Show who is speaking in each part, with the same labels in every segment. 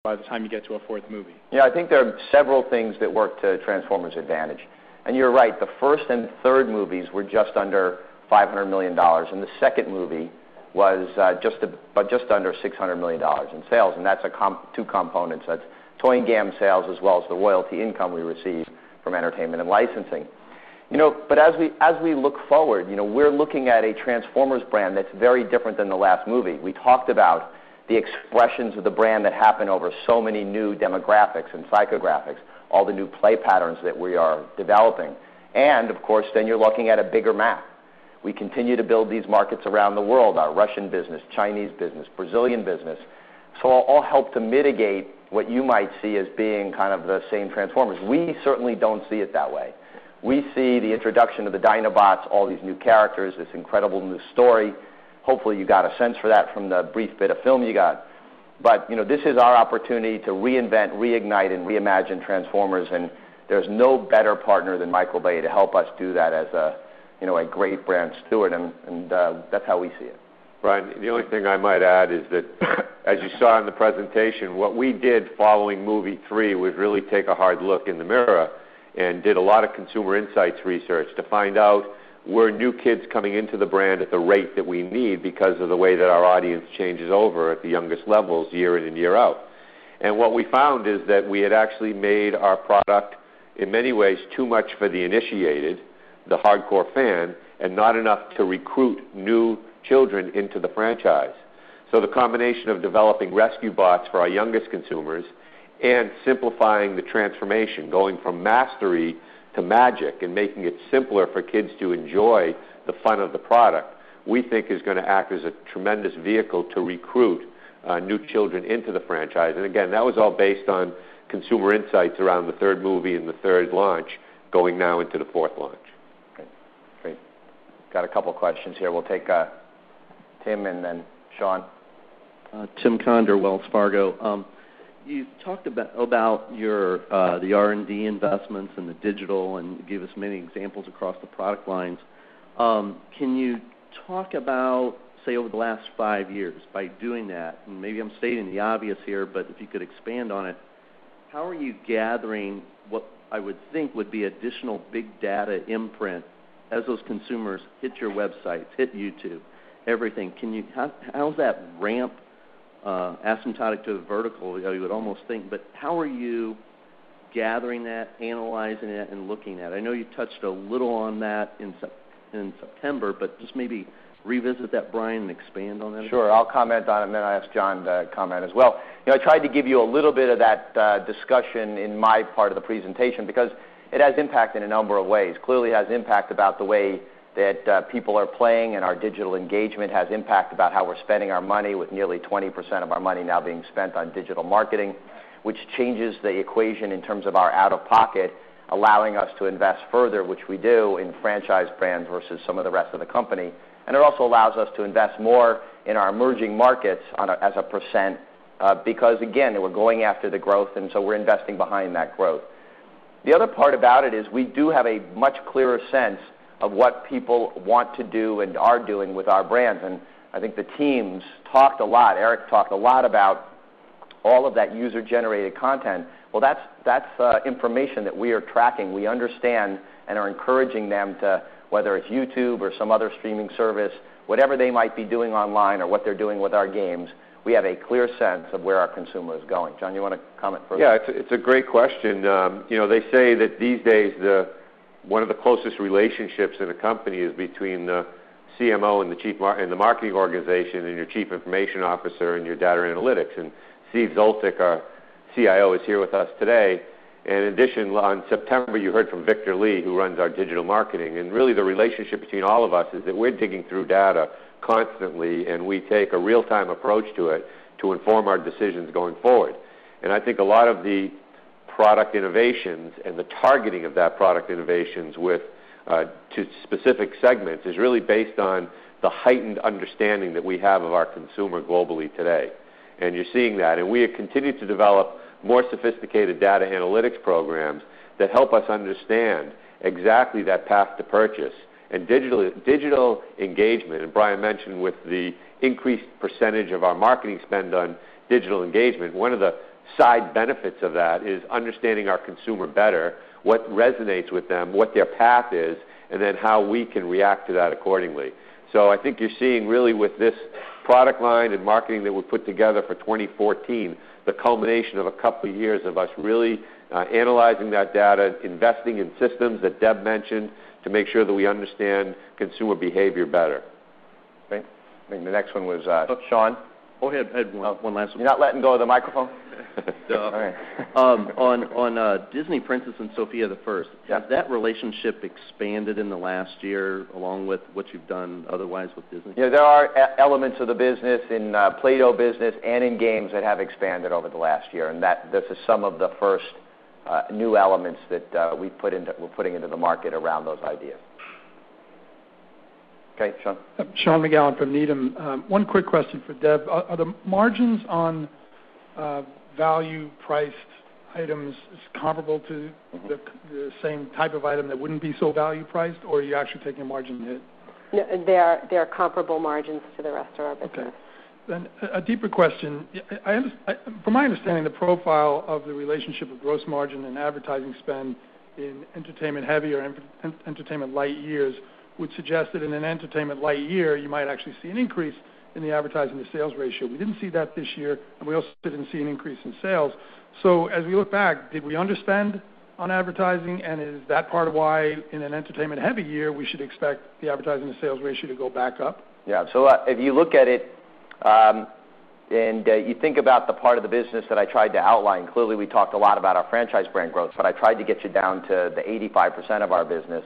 Speaker 1: by the time you get to a fourth movie?
Speaker 2: Yeah, I think there are several things that work to Transformers' advantage. And you're right, the first and third movies were just under $500 million, and the second movie was just under $600 million in sales, and that's two components. That's toy and GAM sales as well as the royalty income we receive from entertainment and licensing. But as we look forward, we're looking at a Transformers brand that's very different than the last movie. We talked about the expressions of the brand that happen over so many new demographics and psychographics, all the new play patterns that we are developing. And, of course, then you're looking at a bigger map. We continue to build these markets around the world, our Russian business, Chinese business, Brazilian business. So all help to mitigate what you might see as being kind of the same Transformers. We certainly don't see it that way. We see the introduction of the Dinobots, all these new characters, this incredible new story. Hopefully you got a sense for that from the brief bit of film you got. But, this is our opportunity to reinvent, reignite, and reimagine Transformers, and there's no better partner than Michael Bay to help us do that as a great brand steward, and that's how we see it.
Speaker 3: Brian, the only thing I might add is that, as you saw in the presentation, what we did following movie 3 was really take a hard look in the mirror and did a lot of consumer insights research to find out were new kids coming into the brand at the rate that we need because of the way that our audience changes over at the youngest levels year in and year out. And what we found is that we had actually made our product, in many ways, too much for the initiated, the hardcore fan, and not enough to recruit new children into the franchise. So the combination of developing rescue bots for our youngest consumers and simplifying the transformation, going from mastery to magic and making it simpler for kids to enjoy the fun of the product, we think is going to act as a tremendous vehicle to recruit new children into the franchise. And again, that was all based on consumer insights around the third movie and the third launch, going now into the fourth launch.
Speaker 2: Great. Got a couple questions here. We'll take Tim and then Sean.
Speaker 4: Tim Condor, Wells Fargo. You talked about your the R&D investments and the digital, and gave us many examples across the product lines. Can you talk about, say, over the last 5 years, by doing that, and maybe I'm stating the obvious here, but if you could expand on it, how are you gathering what I would think would be additional big data imprint as those consumers hit your websites, hit YouTube, everything? How's that ramp asymptotic to the vertical, you would almost think, but how are you gathering that, analyzing it, and looking at it? I know you touched a little on that in September, but just maybe revisit that, Brian, and expand on that.
Speaker 2: Sure, I'll comment on it, and then I ask John to comment as well. I tried to give you a little bit of that discussion in my part of the presentation because it has impact in a number of ways. Clearly it has impact about the way that people are playing, and our digital engagement has impact about how we're spending our money, with nearly 20% of our money now being spent on digital marketing, which changes the equation in terms of our out-of-pocket, allowing us to invest further, which we do, in franchise brands versus some of the rest of the company. And it also allows us to invest more in our emerging markets as a percent because, again, we're going after the growth, and so we're investing behind that growth. The other part about it is we do have a much clearer sense of what people want to do and are doing with our brands. And I think the teams talked a lot, Eric talked a lot about all of that user-generated content. Well, that's information that we are tracking. We understand and are encouraging them to, whether it's YouTube or some other streaming service, whatever they might be doing online or what they're doing with our games, we have a clear sense of where our consumer is going. John, you want to comment further?
Speaker 3: Yeah, it's a great question. They say that these days one of the closest relationships in a company is between the CMO and the marketing organization and your chief information officer and your data analytics. And Steve Zoltik, our CIO, is here with us today. And in addition, on September, you heard from Victor Lee, who runs our digital marketing. And really the relationship between all of us is that we're digging through data constantly, and we take a real-time approach to it to inform our decisions going forward. And I think a lot of the product innovations and the targeting of that product innovations to specific segments is really based on the heightened understanding that we have of our consumer globally today. And you're seeing that. And we have continued to develop more sophisticated data analytics programs that help us understand exactly that path to purchase. And digital engagement, and Brian mentioned with the increased percentage of our marketing spend on digital engagement, one of the side benefits of that is understanding our consumer better, what resonates with them, what their path is, and then how we can react to that accordingly. So I think you're seeing really with this product line and marketing that we put together for 2014, the culmination of a couple of years of us really analyzing that data, investing in systems that Deb mentioned to make sure that we understand consumer behavior better.
Speaker 2: Okay. I think the next one was Sean.
Speaker 4: Oh, I had one last one.
Speaker 2: You're not letting go of the microphone?
Speaker 4: All right. On Disney Princess and Sophia the First, has that relationship expanded in the last year along with what you've done otherwise with Disney?
Speaker 2: Yeah, there are elements of the business in Play-Doh business and in games that have expanded over the last year, and this is some of the first new elements that we're putting into the market around those ideas. Okay, Sean.
Speaker 1: Sean McGowan from Needham. One quick question for Deb. Are the margins on value-priced items comparable to the same type of item that wouldn't be so value-priced, or are you actually taking a margin hit?
Speaker 5: No, they are comparable margins to the rest of our business.
Speaker 1: Okay. Then a deeper question. From my understanding, the profile of the relationship of gross margin and advertising spend in entertainment-heavy or entertainment-light years would suggest that in an entertainment-light year, you might actually see an increase in the advertising to sales ratio. We didn't see that this year, and we also didn't see an increase in sales. So as we look back, did we underspend on advertising, and is that part of why in an entertainment-heavy year we should expect the advertising to sales ratio to go back up?
Speaker 2: Yeah, so if you look at it and you think about the part of the business that I tried to outline, clearly we talked a lot about our franchise brand growth, but I tried to get you down to the 85% of our business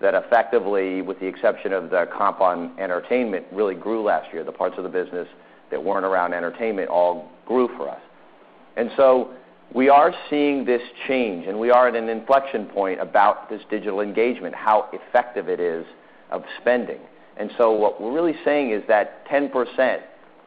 Speaker 2: that effectively, with the exception of the comp on entertainment, really grew last year. The parts of the business that weren't around entertainment all grew for us. And so we are seeing this change, and we are at an inflection point about this digital engagement, how effective it is of spending. And so what we're really saying is that 10%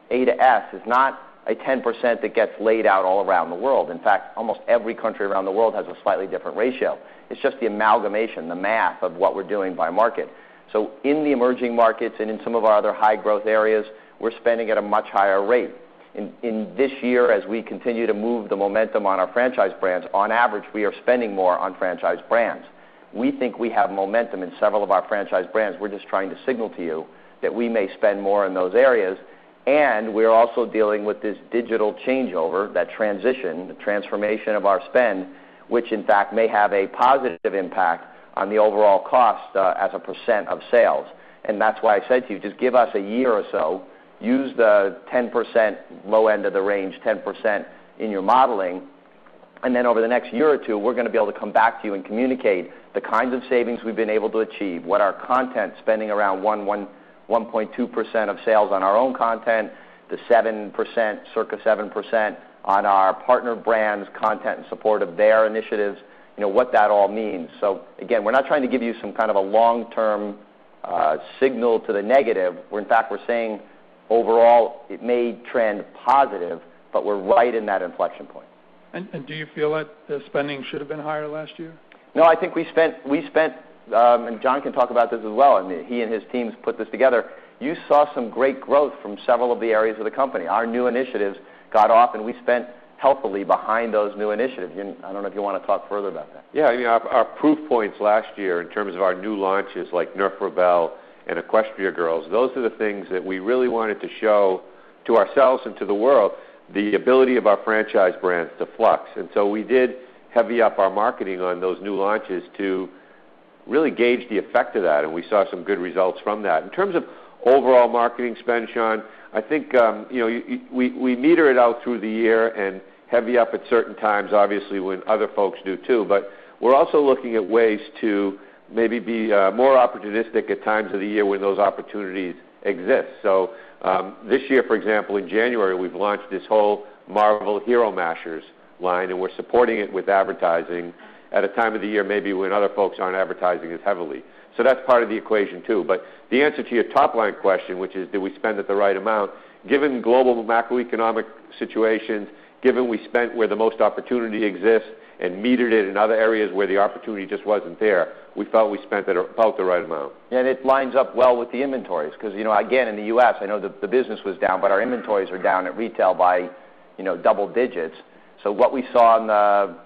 Speaker 2: A to S is not a 10% that gets laid out all around the world. In fact, almost every country around the world has a slightly different ratio. It's just the amalgamation, the math of what we're doing by market. So in the emerging markets and in some of our other high-growth areas, we're spending at a much higher rate. In this year, as we continue to move the momentum on our franchise brands, on average, we are spending more on franchise brands. We think we have momentum in several of our franchise brands. We're just trying to signal to you that we may spend more in those areas. And we're also dealing with this digital changeover, that transition, the transformation of our spend, which in fact may have a positive impact on the overall cost as a percent of sales. And that's why I said to you, just give us a year or so, use the 10% low end of the range, 10% in your modeling, and then over the next year or two, we're going to be able to come back to you and communicate the kinds of savings we've been able to achieve, what our content spending around 1.2% of sales on our own content, the 7%, circa 7% on our partner brands' content in support of their initiatives, what that all means. So, again, we're not trying to give you some kind of a long-term signal to the negative. In fact, we're saying overall it may trend positive, but we're right in that inflection point.
Speaker 1: And do you feel that the spending should have been higher last year?
Speaker 2: No, I think we spent, and John can talk about this as well, and he and his teams put this together. You saw some great growth from several of the areas of the company. Our new initiatives got off, and we spent healthily behind those new initiatives. I don't know if you want to talk further about that.
Speaker 3: Yeah, I mean, our proof points last year in terms of our new launches like Nerf Rebel and Equestria Girls, those are the things that we really wanted to show to ourselves and to the world, the ability of our franchise brands to flux. And so we did heavy up our marketing on those new launches to really gauge the effect of that, and we saw some good results from that. In terms of overall marketing spend, Sean, I think we meter it out through the year and heavy up at certain times, obviously, when other folks do too. But we're also looking at ways to maybe be more opportunistic at times of the year when those opportunities exist. So this year, for example, in January, we've launched this whole Marvel Hero Mashers line, and we're supporting it with advertising at a time of the year maybe when other folks aren't advertising as heavily. So that's part of the equation too. But the answer to your top-line question, which is did we spend at the right amount, given global macroeconomic situations, given we spent where the most opportunity exists and metered it in other areas where the opportunity just wasn't there, we felt we spent at about the right amount.
Speaker 2: And it lines up well with the inventories because, again, in the U.S., I know the business was down, but our inventories are down at retail by, double digits. So what we saw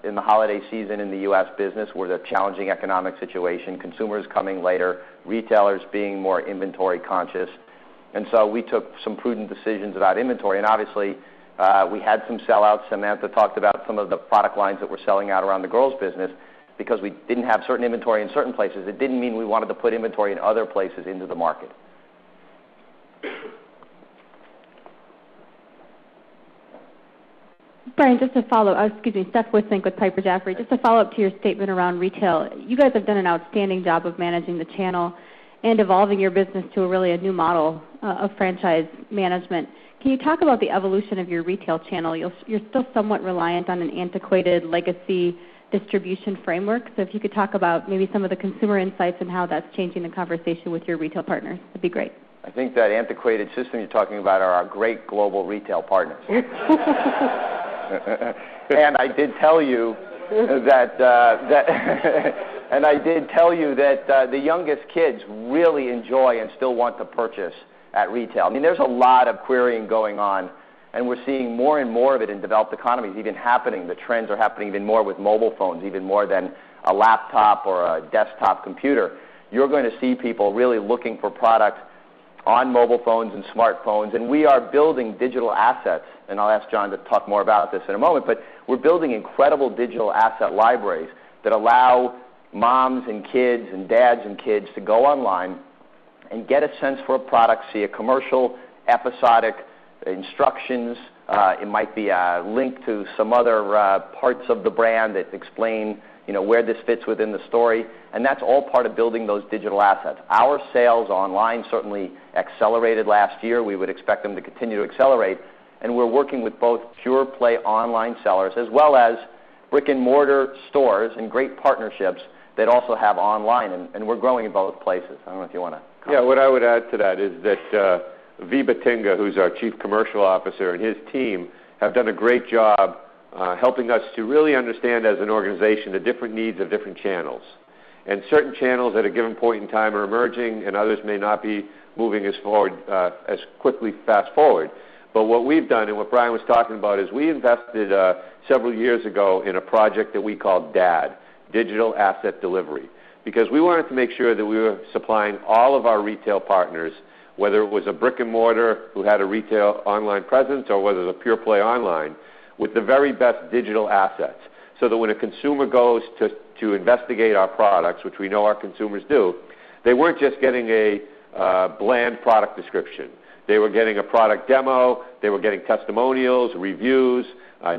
Speaker 2: in the holiday season in the U.S. business were the challenging economic situation, consumers coming later, retailers being more inventory conscious. And so we took some prudent decisions about inventory. And obviously, we had some sellouts. Samantha talked about some of the product lines that were selling out around the girls' business because we didn't have certain inventory in certain places. It didn't mean we wanted to put inventory in other places into the market.
Speaker 6: Brian, just to follow, Steph Wissink with Piper Jaffray. Just to follow up to your statement around retail, you guys have done an outstanding job of managing the channel and evolving your business to a new model of franchise management. Can you talk about the evolution of your retail channel? You're still somewhat reliant on an antiquated legacy distribution framework. So if you could talk about maybe some of the consumer insights and how that's changing the conversation with your retail partners, that'd be great.
Speaker 2: I think that antiquated system you're talking about are our great global retail partners. And I did tell you that the youngest kids really enjoy and still want to purchase at retail. I mean, there's a lot of querying going on, and we're seeing more and more of it in developed economies even happening. The trends are happening even more with mobile phones, even more than a laptop or a desktop computer. You're going to see people really looking for products on mobile phones and smartphones, and we are building digital assets, and I'll ask John to talk more about this in a moment, but we're building incredible digital asset libraries that allow moms and kids and dads and kids to go online and get a sense for a product, see a commercial, episodic, instructions. It might be a link to some other parts of the brand that explain where this fits within the story, and that's all part of building those digital assets. Our sales online certainly accelerated last year. We would expect them to continue to accelerate, and we're working with both pure play online sellers as well as brick and mortar stores and great partnerships that also have online, and we're growing in both places. I don't know if you want to comment.
Speaker 3: Yeah, what I would add to that is that Viba Tinga, who's our Chief Commercial Officer, and his team have done a great job helping us to really understand as an organization the different needs of different channels. And certain channels at a given point in time are emerging, and others may not be moving as quickly fast forward. But what we've done, and what Brian was talking about, is we invested several years ago in a project that we called DAD, Digital Asset Delivery, because we wanted to make sure that we were supplying all of our retail partners, whether it was a brick and mortar who had a retail online presence or whether it was a pure play online, with the very best digital assets, so that when a consumer goes to investigate our products, which we know our consumers do, they weren't just getting a bland product description. They were getting a product demo, they were getting testimonials, reviews,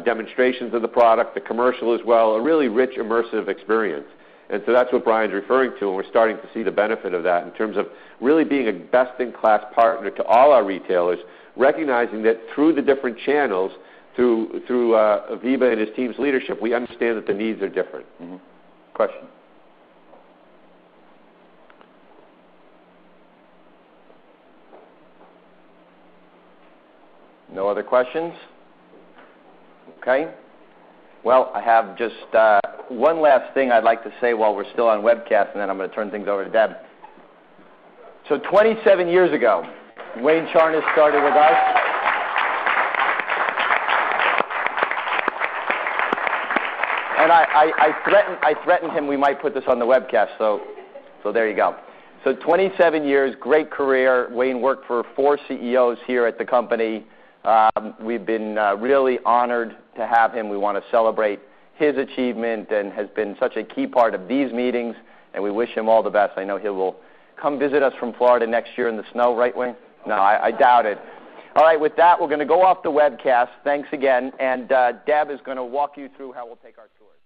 Speaker 3: demonstrations of the product, the commercial as well, a really rich, immersive experience. And so that's what Brian's referring to, and we're starting to see the benefit of that in terms of really being a best-in-class partner to all our retailers, recognizing that through the different channels, through Viba and his team's leadership, we understand that the needs are different.
Speaker 2: Mm-hmm. Question? No other questions? Okay. Well, I have just one last thing I'd like to say while we're still on webcast, and then I'm going to turn things over to Deb. So 27 years ago, Wayne Charnas started with us. And I threatened him we might put this on the webcast, so there you go. So 27 years, great career. Wayne worked for 4 CEOs here at the company. We've been really honored to have him. We want to celebrate his achievement and has been such a key part of these meetings, and we wish him all the best. I know he will come visit us from Florida next year in the snow, right, Wayne? No, I doubt it. All right, with that, we're going to go off the webcast. Thanks again, and Deb is going to walk you through how we'll take our tours.